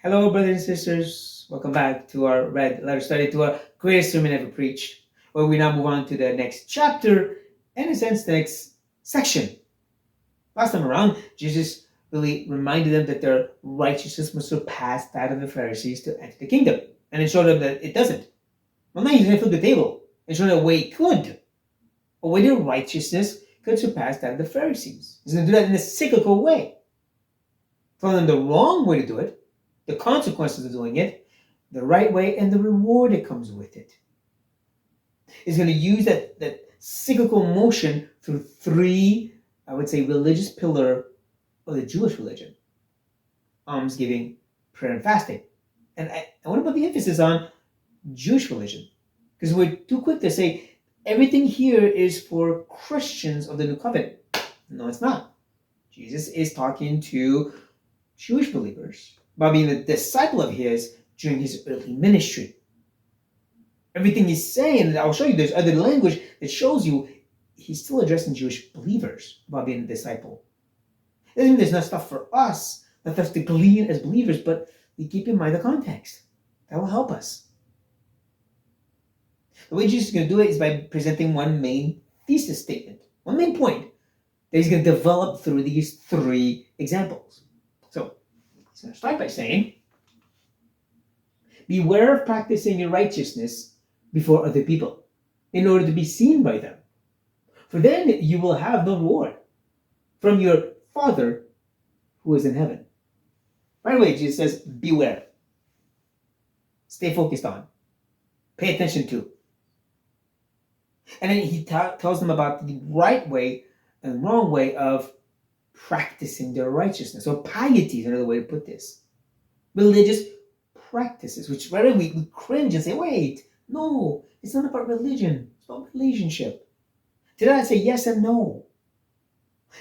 Hello, brothers and sisters. Welcome back to our red letter study, to our greatest sermon ever preached, where we now move on to the next chapter, and in a sense, the next section. Last time around, Jesus really reminded them that their righteousness must surpass that of the Pharisees to enter the kingdom, and it showed them that it doesn't. Well, now he's going to flip the table and show them a way it could, a way their righteousness could surpass that of the Pharisees. He's going to do that in a cyclical way, telling them the wrong way to do it, the consequences of doing it, the right way, and the reward that comes with it. He's going to use that cyclical motion through three, I would say, religious pillar of the Jewish religion: almsgiving, prayer, and fasting. And I want to put the emphasis on Jewish religion, because we're too quick to say everything here is for Christians of the New Covenant. No, it's not. Jesus is talking to Jewish believers about being a disciple of his during his early ministry. Everything he's saying, and I'll show you, there's other language that shows you he's still addressing Jewish believers about being a disciple. It doesn't mean there's not stuff for us, not stuff to glean as believers, but we keep in mind the context. That will help us. The way Jesus is going to do it is by presenting one main thesis statement, one main point that he's going to develop through these three examples. So, he's going to start by saying, beware of practicing your righteousness before other people, in order to be seen by them. For then you will have no reward from your Father who is in heaven. Right away, Jesus says, beware. Stay focused on. Pay attention to. And then he tells them about the right way and wrong way of practicing their righteousness. So piety is another way to put this. Religious practices, which right away we cringe and say, wait, no, it's not about religion. It's about relationship. Today I'd say yes and no.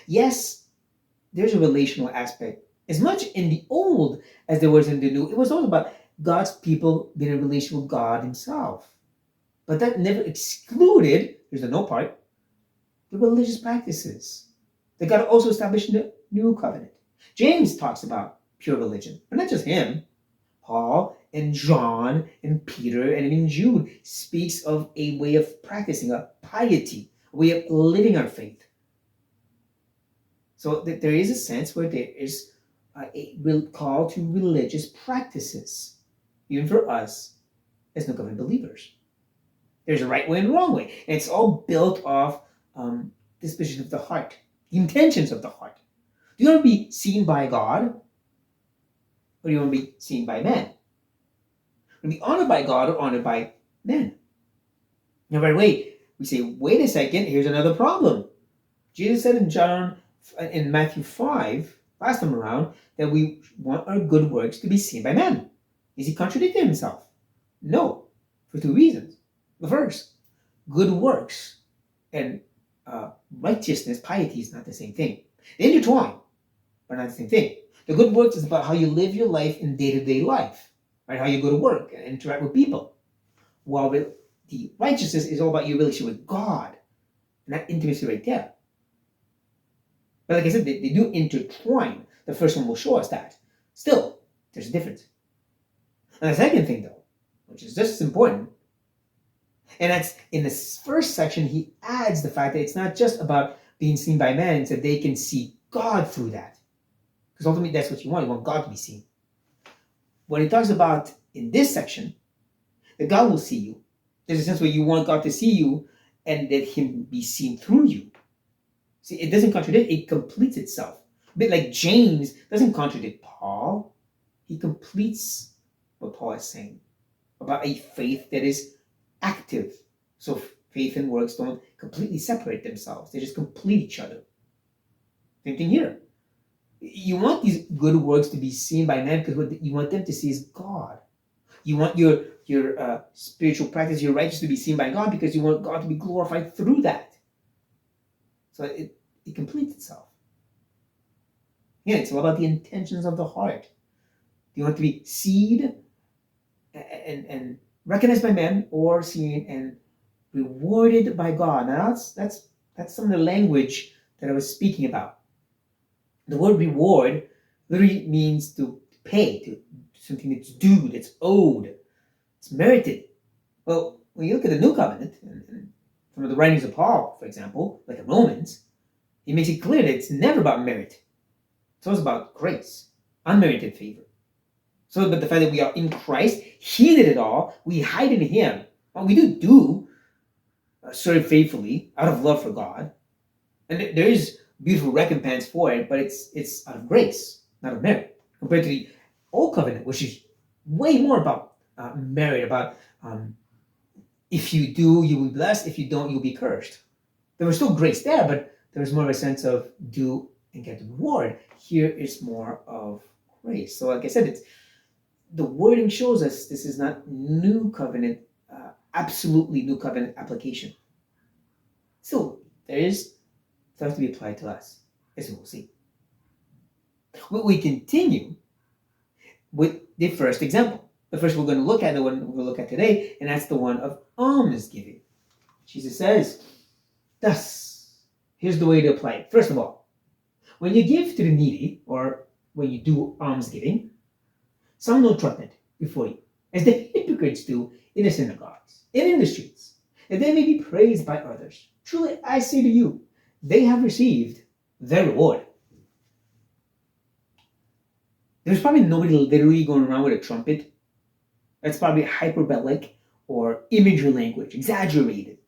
Yes, there's a relational aspect. As much in the old as there was in the new, it was all about God's people being in a relation with God himself. But that never excluded, here's the no part, the religious practices that God also established in the new covenant. James talks about pure religion, but not just him. Paul and John and Peter and even Jude speaks of a way of practicing, a piety, a way of living our faith. So that there is a sense where there is a call to religious practices, even for us as New Covenant believers. There's a right way and a wrong way. And it's all built off disposition of the heart, the intentions of the heart. Do you want to be seen by God? Or do you want to be seen by men? To be honored by God or honored by men? Now, right away, we say, wait a second, here's another problem. Jesus said in Matthew 5, last time around, that we want our good works to be seen by men. Is he contradicting himself? No, for two reasons. The first, good works and righteousness, piety is not the same thing. They intertwine, but not the same thing. The good works is about how you live your life in day-to-day life, right? How you go to work and interact with people. While the righteousness is all about your relationship with God, and that intimacy right there. But like I said, they do intertwine. The first one will show us that. Still, there's a difference. And the second thing, though, which is just as important, and that's in this first section, he adds the fact that it's not just about being seen by men, so they can see God through that. Because ultimately, that's what you want. You want God to be seen. What he talks about in this section, that God will see you. There's a sense where you want God to see you and that him be seen through you. See, it doesn't contradict, it completes itself. A bit like James doesn't contradict Paul. He completes what Paul is saying about a faith that is active. So faith and works don't completely separate themselves. They just complete each other. Same thing here. You want these good works to be seen by men because what you want them to see is God. You want your spiritual practice, your righteousness to be seen by God because you want God to be glorified through that. So it completes itself. Again, it's all about the intentions of the heart. Do you want to be seen and recognized by men, or seen and rewarded by God? Now that's some of the language that I was speaking about. The word reward literally means to pay, to something that's due, that's owed, it's merited. Well, when you look at the New Covenant, and from the writings of Paul, for example, like in Romans, he makes it clear that it's never about merit. It's always about grace, unmerited favor. So, but the fact that we are in Christ, He did it all. We hide in Him. Well, we do serve faithfully out of love for God, and there is beautiful recompense for it. But it's out of grace, not of merit, compared to the Old Covenant, which is way more about merit. About if you do, you will be blessed. If you don't, you'll be cursed. There was still grace there, but there was more of a sense of do and get the reward. Here is more of grace. So, like I said, it's the wording shows us this is not new covenant, absolutely new covenant application. So there is stuff to be applied to us, as we'll see. We continue with the first example. The first we're going to look at, the one we'll look at today, and that's the one of almsgiving. Jesus says, thus, here's the way to apply it. First of all, when you give to the needy, or when you do almsgiving, sound no trumpet before you, as the hypocrites do in the synagogues and in the streets, and they may be praised by others. Truly, I say to you, they have received their reward. There's probably nobody literally going around with a trumpet. That's probably hyperbolic or imagery language, exaggerated.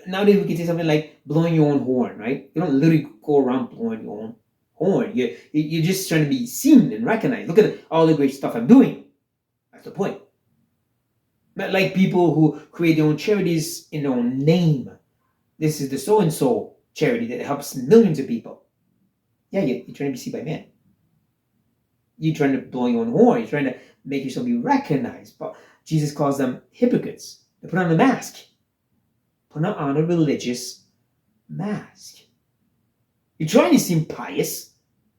Nowadays, we can say something like blowing your own horn, right? You don't literally go around blowing your own horn. You're just trying to be seen and recognized. Look at all the great stuff I'm doing. That's the point. Not like people who create their own charities in their own name. This is the so-and-so charity that helps millions of people. Yeah, you're trying to be seen by man. You're trying to blow your own horn. You're trying to make yourself be recognized. But Jesus calls them hypocrites. They put on a mask. Put on a religious mask. You're trying to seem pious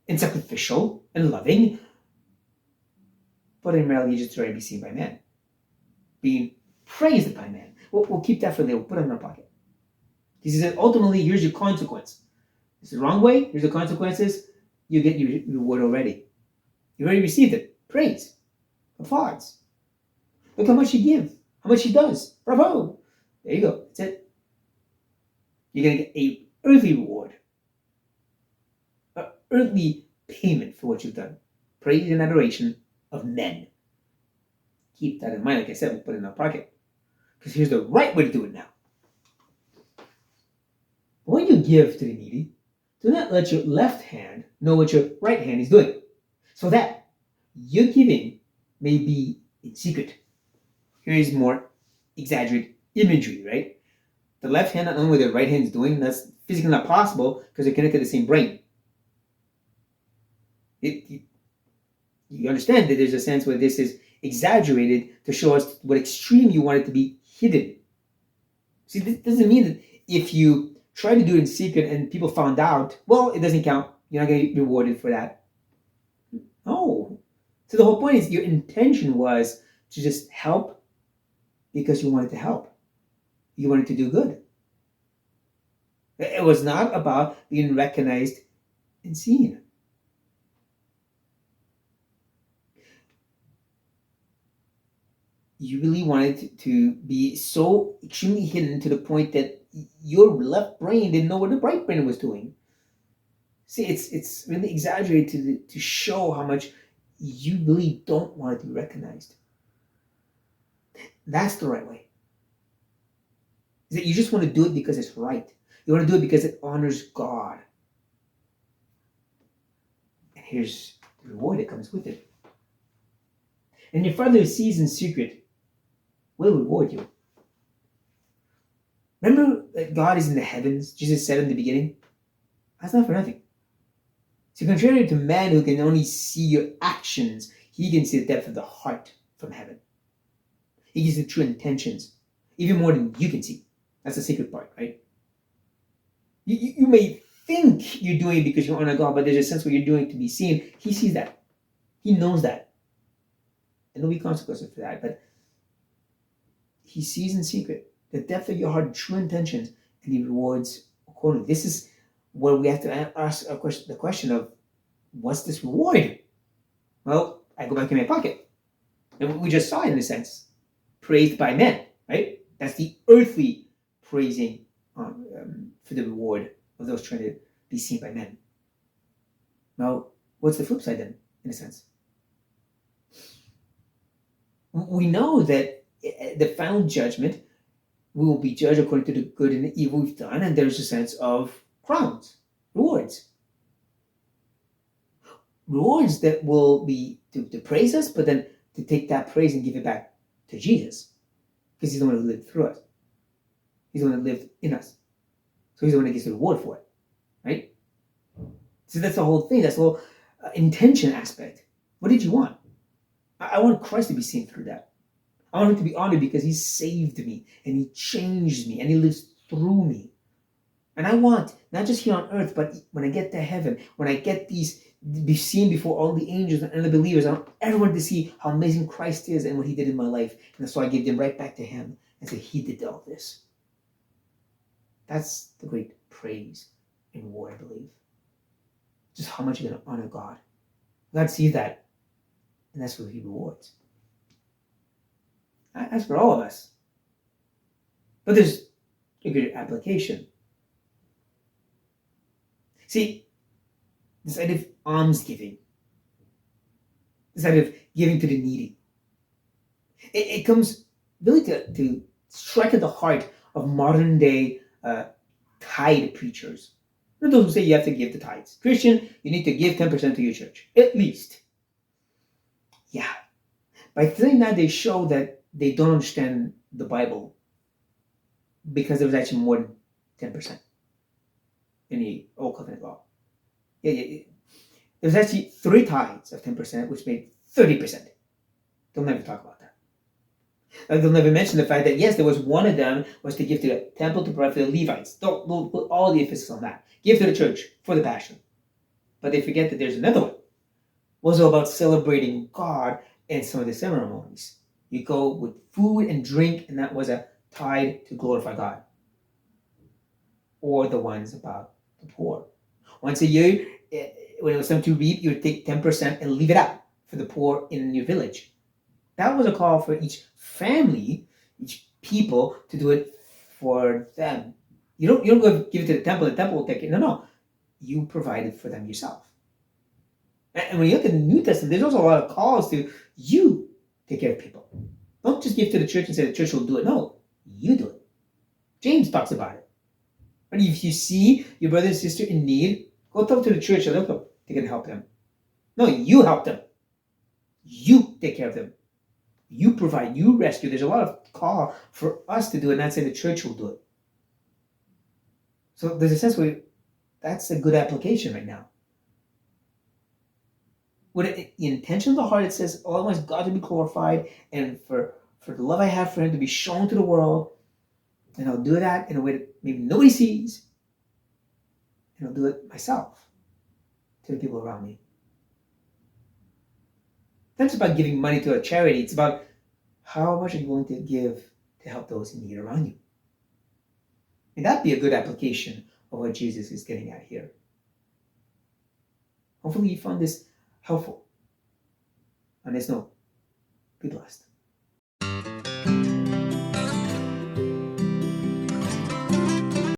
and sacrificial and loving, but in reality, you're just trying to be seen by men, being praised by men. We'll keep that for later. We'll put it in our pocket. He says, ultimately, here's your consequence. It's the wrong way. Here's the consequences. You get your reward already. You already received it. Praise. Applause. Look how much you give. How much he does. Bravo. There you go. That's it. You're going to get an earthly reward. An earthly payment for what you've done. Praise and adoration of men. Keep that in mind. Like I said, we'll put it in our pocket. Because here's the right way to do it now. When you give to the needy, do not let your left hand know what your right hand is doing, so that your giving may be in secret. Here is more exaggerated imagery, right? The left hand not knowing what the right hand is doing, that's physically not possible because they're connected to the same brain. You understand that there's a sense where this is exaggerated to show us what extreme you want it to be hidden. See, this doesn't mean that if you try to do it in secret and people found out, well, it doesn't count. You're not going to get rewarded for that. No. So the whole point is your intention was to just help because you wanted to help. You wanted to do good. It was not about being recognized and seen. You really wanted to be so extremely hidden to the point that your left brain didn't know what the right brain was doing. See, it's really exaggerated to show how much you really don't want to be recognized. That's the right way. Is that you just want to do it because it's right. You want to do it because it honors God. And here's the reward that comes with it. And your Father who sees in secret will reward you. Remember that God is in the heavens? Jesus said in the beginning. That's not for nothing. So contrary to man who can only see your actions, he can see the depth of the heart from heaven. He gives the true intentions, even more than you can see. That's the secret part, right? You may think you're doing it because you honor God, but there's a sense where you're doing it to be seen. He sees that. He knows that. And there'll be consequences for that, but he sees in secret the depth of your heart, true intentions, and he rewards accordingly. This is where we have to ask the question of, what's this reward? Well, I go back in my pocket. And we just saw it in a sense, praised by men, right? That's the earthly praising for the reward of those trying to be seen by men. Now, what's the flip side then, in a sense? We know that the final judgment, we will be judged according to the good and the evil we've done, and there's a sense of crowns, rewards. Rewards that will be to praise us, but then to take that praise and give it back to Jesus. Because he's the one who lived through us. He's the one that lived in us. So he's the one that gets the reward for it. Right? So that's the whole thing. That's the whole intention aspect. What did you want? I want Christ to be seen through that. I want him to be honored because he saved me and he changed me and he lives through me. And I want, not just here on earth, but when I get to heaven, when I get these, be seen before all the angels and the believers, I want everyone to see how amazing Christ is and what he did in my life. And so I give them right back to him and say, he did all this. That's the great praise and reward, I believe. Just how much you're going to honor God. God sees that, and that's what he rewards. That's for all of us. But there's a good application. See, this idea of almsgiving, this idea of giving to the needy, it comes really to strike at the heart of modern day tithe preachers. Those who say you have to give the tithes. Christian, you need to give 10% to your church, at least. Yeah. By saying that, they show that they don't understand the Bible, because there was actually more than 10% in the Old Covenant law. Yeah. There's actually 3 tithes of 10%, which made 30%. They'll never talk about that. They'll never mention the fact that, yes, there was one of them was to give to the temple to provide for the Levites. They'll put all the emphasis on that. Give to the church for the passion. But they forget that there's another one. Was about celebrating God in some of the ceremonies. You go with food and drink, and that was a tithe to glorify God. Or the ones about the poor. Once a year, when it was time to reap, you would take 10% and leave it out for the poor in your village. That was a call for each family, each people, to do it for them. You don't go give it to the temple will take it. No. You provide it for them yourself. And when you look at the New Testament, there's also a lot of calls to you take care of people. Don't just give to the church and say the church will do it. No, you do it. James talks about it. But if you see your brother and sister in need, go talk to the church and look, they can help them. No, you help them. You take care of them. You provide, you rescue. There's a lot of call for us to do it, not say the church will do it. So there's a sense where that's a good application right now. With the intention of the heart, it says, oh, I want God to be glorified, and for the love I have for him to be shown to the world. And I'll do that in a way that maybe nobody sees. And I'll do it myself to the people around me. It's not just about giving money to a charity. It's about how much are you willing to give to help those in need around you. And that'd be a good application of what Jesus is getting at here. Hopefully you found this helpful. On this note, be blessed.